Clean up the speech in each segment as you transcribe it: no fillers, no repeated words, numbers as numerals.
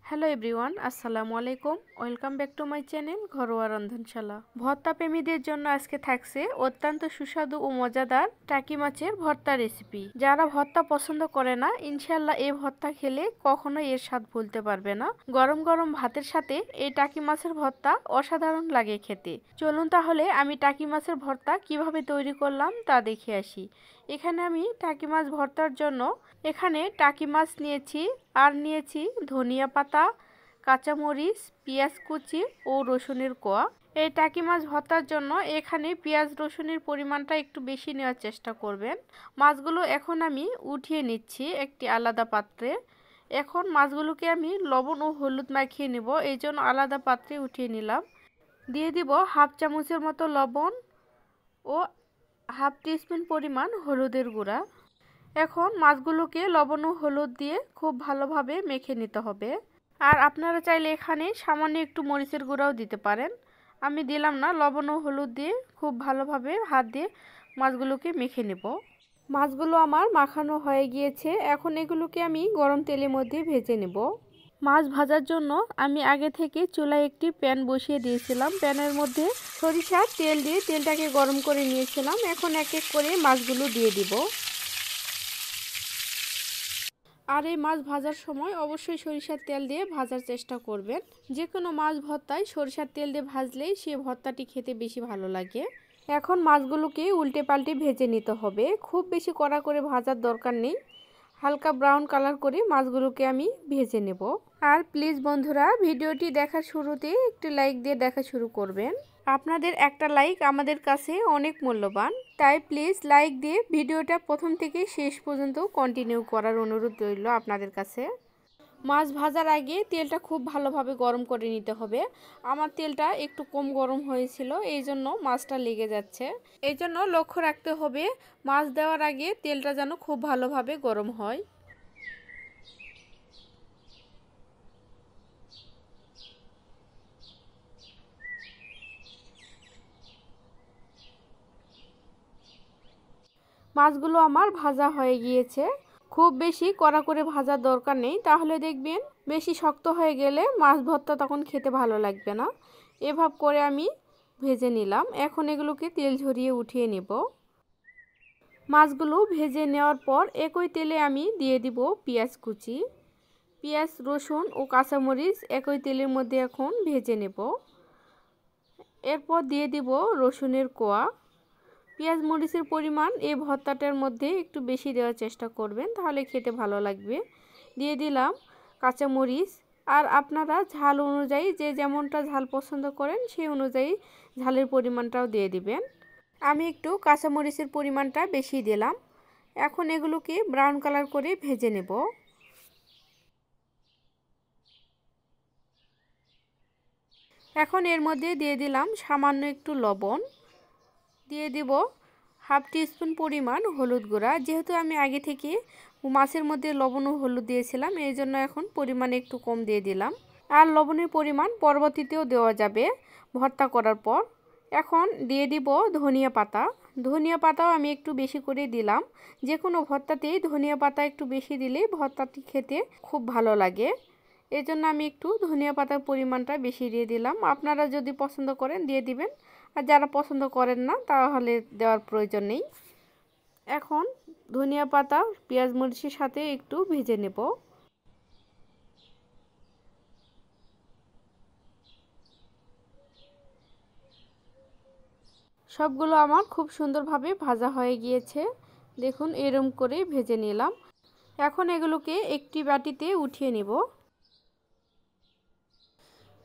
Hello everyone, আসসালামু আলাইকুম। Welcome back to my channel ঘরোয়া রন্ধনশালা। ভর্তা প্রেমীদের জন্য আজকে থাকছে অত্যন্ত সুস্বাদু ও মজাদার টাকি মাছের ভর্তা রেসিপি। যারা ভর্তা পছন্দ করে না, ইনশাল্লাহ এই ভর্তা খেলে কখনো এর স্বাদ ভুলতে পারবে না। গরম গরম ভাতের সাথে এই টাকি মাছের ভর্তা অসাধারণ লাগে খেতে। চলুন তাহলে আমি টাকি মাছের ভর্তা কিভাবে তৈরি করলাম তা দেখে আসি। এখানে আমি টাকি মাছ ভর্তার জন্য টাকি মাছ নিয়েছি, আর নিয়েছি ধনিয়া পাতা, কাঁচামরিচ, পেঁয়াজ কুচি ও রসুনের কোয়া। এই টাকি মাছ ভর্তার জন্য এখানে পেঁয়াজ রসুনের পরিমাণটা একটু বেশি নেওয়ার চেষ্টা করবেন। মাছগুলো এখন আমি উঠিয়ে নিচ্ছি একটি আলাদা পাত্রে। এখন মাছগুলোকে আমি লবণ ও হলুদ মাখিয়ে নেব, এই জন্য আলাদা পাত্রে উঠিয়ে নিলাম। দিয়ে দিব হাফ চামচের মতো লবণ ও হাফ টিস্পুন পরিমাণ হলুদের গুঁড়া। এখন মাছগুলোকে লবণ ও হলুদ দিয়ে খুব ভালোভাবে মেখে নিতে হবে। আর আপনারা চাইলে এখানে সামান্য একটু মরিচের গুঁড়াও দিতে পারেন। আমি দিলাম না, লবণ ও হলুদ দিয়ে খুব ভালোভাবে হাত দিয়ে মাছগুলোকে মেখে নেব। মাছগুলো আমার মাখানো হয়ে গিয়েছে, এখন এগুলোকে আমি গরম তেলের মধ্যে ভেজে নেব। মাছ ভাজার জন্য আমি আগে থেকে চুলায় একটি প্যান বসিয়ে দিয়েছিলাম। প্যানের মধ্যে সরিষার তেল দিয়ে তেলটাকে গরম করে নিয়েছিলাম। এখন এক এক করে মাছগুলো দিয়ে দিব। আর এই মাছ ভাজার সময় অবশ্যই সরিষার তেল দিয়ে ভাজার চেষ্টা করবেন। যে কোনো মাছ ভর্তায় সরিষার তেল দিয়ে ভাজলেই সে ভর্তাটি খেতে বেশি ভালো লাগে। এখন মাছগুলোকে উল্টে পাল্টে ভেজে নিতে হবে। খুব বেশি কড়া করে ভাজার দরকার নেই, হালকা ব্রাউন কালার করে মাছগুলোকে আমি ভেজে নেব। আর প্লিজ বন্ধুরা, ভিডিওটি দেখার শুরুতে একটি লাইক দিয়ে দেখা শুরু করবেন। আপনাদের একটা লাইক আমাদের কাছে অনেক মূল্যবান, তাই প্লিজ লাইক দিয়ে ভিডিওটা প্রথম থেকে শেষ পর্যন্ত কন্টিনিউ করার অনুরোধ রইল আপনাদের কাছে। মাছ ভাজার আগে তেলটা খুব ভালোভাবে গরম করে নিতে হবে। আমার তেলটা একটু কম গরম হয়েছিল, এই জন্য মাছটা লেগে যাচ্ছে। এই জন্য লক্ষ্য রাখতে হবে মাছ দেওয়ার আগে তেলটা যেন খুব ভালোভাবে গরম হয়। মাছগুলো আমার ভাজা হয়ে গিয়েছে। খুব বেশি কড়া করে ভাজার দরকার নেই, তাহলে দেখবেন বেশি শক্ত হয়ে গেলে মাছ ভর্তা তখন খেতে ভালো লাগবে না। এভাবে করে আমি ভেজে নিলাম। এখন এগুলোকে তেল ঝরিয়ে উঠিয়ে নেব। মাছগুলো ভেজে নেওয়ার পর একই তেলে আমি দিয়ে দিব পেঁয়াজ কুচি। পেঁয়াজ, রসুন ও কাঁচামরিচ একই তেলের মধ্যে এখন ভেজে নেব। এরপর দিয়ে দিব রসুনের কোয়া। পেঁয়াজ মরিচের পরিমাণ এই ভর্তাটার মধ্যে একটু বেশি দেওয়ার চেষ্টা করবেন, তাহলে খেতে ভালো লাগবে। দিয়ে দিলাম কাঁচামরিচ। আর আপনারা ঝাল অনুযায়ী যে যেমনটা ঝাল পছন্দ করেন সেই অনুযায়ী ঝালের পরিমাণটাও দিয়ে দিবেন। আমি একটু কাঁচামরিচের পরিমাণটা বেশি দিলাম। এখন এগুলোকে ব্রাউন কালার করে ভেজে নেব। এখন এর মধ্যে দিয়ে দিলাম সামান্য একটু লবণ, দিয়ে দিব হাফ টিস্পুন পরিমাণ হলুদ গুঁড়া। যেহেতু আমি আগে থেকে মাছের মধ্যে লবণ ও হলুদ দিয়েছিলাম, এই জন্য এখন পরিমাণে একটু কম দিয়ে দিলাম। আর লবণের পরিমাণ পরবর্তীতেও দেওয়া যাবে ভর্তা করার পর। এখন দিয়ে দিব ধনিয়া পাতা। ধনিয়া পাতাও আমি একটু বেশি করে দিলাম। যে কোনো ভর্তাতেই ধনিয়া পাতা একটু বেশি দিলে ভর্তাটি খেতে খুব ভালো লাগে, এই জন্য আমি একটু ধনিয়া পাতার পরিমাণটা বেশি দিয়ে দিলাম। আপনারা যদি পছন্দ করেন দিয়ে দিবেন, আর যারা পছন্দ করেন না তাহলে দেওয়ার প্রয়োজন নেই। এখন ধনিয়া পাতা পেঁয়াজ মরিচের সাথে একটু ভেজে নেব। সবগুলো আমার খুব সুন্দরভাবে ভাজা হয়ে গিয়েছে। দেখুন এরকম করে ভেজে নিলাম। এখন এগুলোকে একটি বাটিতে উঠিয়ে নেব।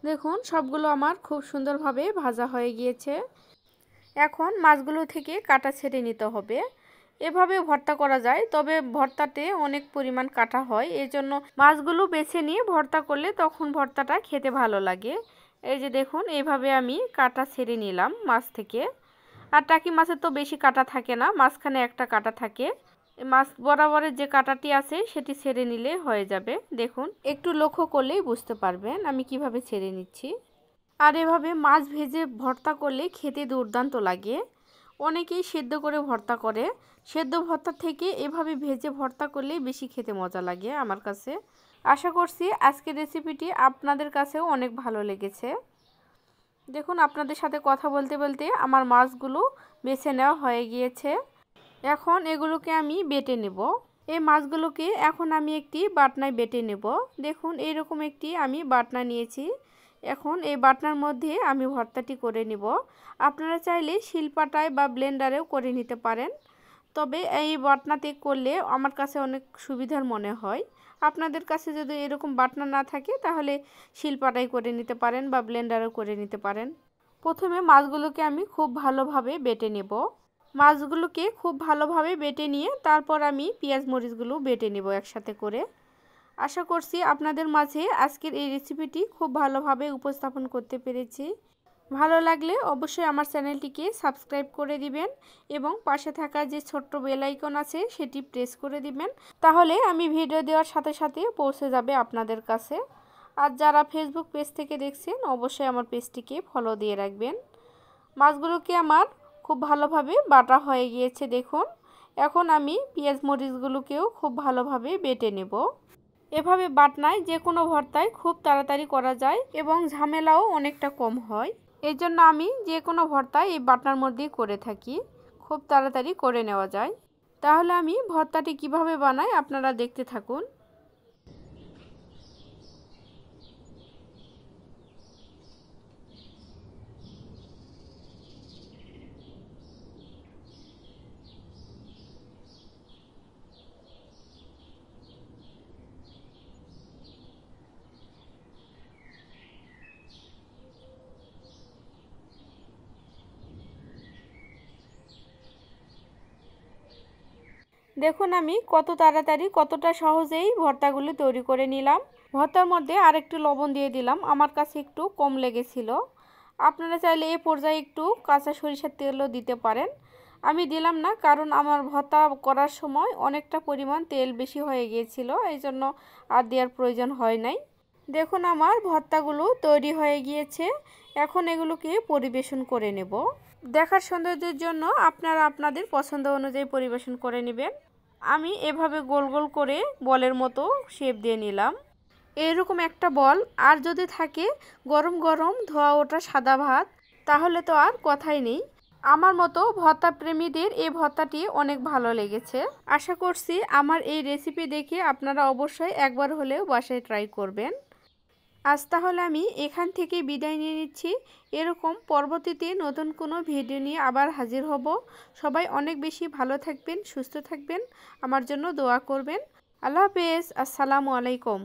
দেখুন সবগুলো আমার খুব সুন্দরভাবে ভাজা হয়ে গিয়েছে। এখন মাছগুলো থেকে কাটা ছেড়ে নিতে হবে। এভাবে ভর্তা করা যায়, তবে ভর্তাতে অনেক পরিমাণ কাটা হয়, এই জন্য মাছগুলো বেছে নিয়ে ভর্তা করলে তখন ভর্তাটা খেতে ভালো লাগে। এই যে দেখুন এইভাবে আমি কাটা ছেড়ে নিলাম মাছ থেকে। আর টাকি মাছের তো বেশি কাটা থাকে না, মাঝখানে একটা কাটা থাকে। মাছ বরাবরের যে কাটাটি আছে সেটি ছেড়ে নিলে হয়ে যাবে। দেখুন একটু লক্ষ্য করলেই বুঝতে পারবেন আমি কিভাবে ছেড়ে নিচ্ছি। আর এভাবে মাছ ভেজে ভর্তা করলে খেতে দুর্দান্ত লাগে। অনেকেই সেদ্ধ করে ভর্তা করে, সেদ্ধ ভর্তা থেকে এভাবে ভেজে ভর্তা করলে বেশি খেতে মজা লাগে আমার কাছে। আশা করছি আজকের রেসিপিটি আপনাদের কাছেও অনেক ভালো লেগেছে। দেখুন আপনাদের সাথে কথা বলতে বলতে আমার মাছগুলো বেছে নেওয়া হয়ে গিয়েছে। এখন এগুলোকে আমি বেটে নেব। এই মাছগুলোকে এখন আমি একটি বাটনায় বেটে নেব। দেখুন এইরকম একটি আমি বাটনা নিয়েছি। এখন এই বাটনার মধ্যে আমি ভর্তাটি করে নিব। আপনারা চাইলে শিলপাটায় বা ব্লেন্ডারেও করে নিতে পারেন, তবে এই বাটনাতে করলে আমার কাছে অনেক সুবিধার মনে হয়। আপনাদের কাছে যদি এরকম বাটনা না থাকে তাহলে শিলপাটায় করে নিতে পারেন বা ব্লেন্ডারেও করে নিতে পারেন। প্রথমে মাছগুলোকে আমি খুব ভালোভাবে বেটে নেব। মাছগুলোকে খুব ভালোভাবে বেটে নিয়ে তারপর আমি পেঁয়াজ মরিচগুলো বেটে নেব একসাথে করে। আশা করছি আপনাদের মাঝে আজকের এই রেসিপিটি খুব ভালোভাবে উপস্থাপন করতে পেরেছি। ভালো লাগলে অবশ্যই আমার চ্যানেলটিকে সাবস্ক্রাইব করে দিবেন এবং পাশে থাকা যে ছোট্ট বেল আইকন আছে সেটি প্রেস করে দিবেন, তাহলে আমি ভিডিও দেওয়ার সাথে সাথে পৌঁছে যাবে আপনাদের কাছে। আর যারা ফেসবুক পেজ থেকে দেখছেন অবশ্যই আমার পেজটিকে ফলো দিয়ে রাখবেন। মাছগুলোকে আমার খুব ভালোভাবে বাটা হয়ে গিয়েছে দেখুন। এখন আমি পেঁয়াজ মরিচগুলোকেও খুব ভালোভাবে বেটে নেব। এভাবে বাটনায় যে কোনো ভর্তায় খুব তাড়াতাড়ি করা যায় এবং ঝামেলাও অনেকটা কম হয়। এই জন্য আমি যে কোনো ভর্তা এই বাটনার মধ্যেই করে থাকি, খুব তাড়াতাড়ি করে নেওয়া যায়। তাহলে আমি ভর্তাটি কিভাবে বানাই আপনারা দেখতে থাকুন। দেখুন আমি কত তাড়াতাড়ি কতটা সহজেই ভর্তাগুলো তৈরি করে নিলাম। ভর্তার মধ্যে আরেকটু লবণ দিয়ে দিলাম, আমার কাছে একটু কম লেগেছিল। আপনারা চাইলে এই পর্যায়ে একটু কাঁচা সরিষার তেলও দিতে পারেন। আমি দিলাম না, কারণ আমার ভর্তা করার সময় অনেকটা পরিমাণ তেল বেশি হয়ে গিয়েছিল, এই জন্য আর দেওয়ার প্রয়োজন হয় নাই। দেখুন আমার ভর্তাগুলো তৈরি হয়ে গিয়েছে। এখন এগুলোকে পরিবেশন করে নেব। দেখার সৌন্দর্যের জন্য আপনারা আপনাদের পছন্দ অনুযায়ী পরিবেশন করে নেবেন। আমি এভাবে গোল গোল করে বলের মতো শেপ দিয়ে নিলাম। এরকম একটা বল আর যদি থাকে গরম গরম ধোয়া ওঠা সাদা ভাত, তাহলে তো আর কথাই নেই। আমার মতো ভর্তা প্রেমীদের এই ভর্তাটি অনেক ভালো লেগেছে। আশা করছি আমার এই রেসিপি দেখে আপনারা অবশ্যই একবার হলেও বাসায় ট্রাই করবেন। আজ তাহলে আমি এখান থেকে বিদায় নিয়ে নিচ্ছি। এরকম পরবর্তীতে নতুন কোনো ভিডিও নিয়ে আবার হাজির হব। সবাই অনেক বেশি ভালো থাকবেন, সুস্থ থাকবেন, আমার জন্য দোয়া করবেন। আল্লাহ হাফেজ। আসসালামু আলাইকুম।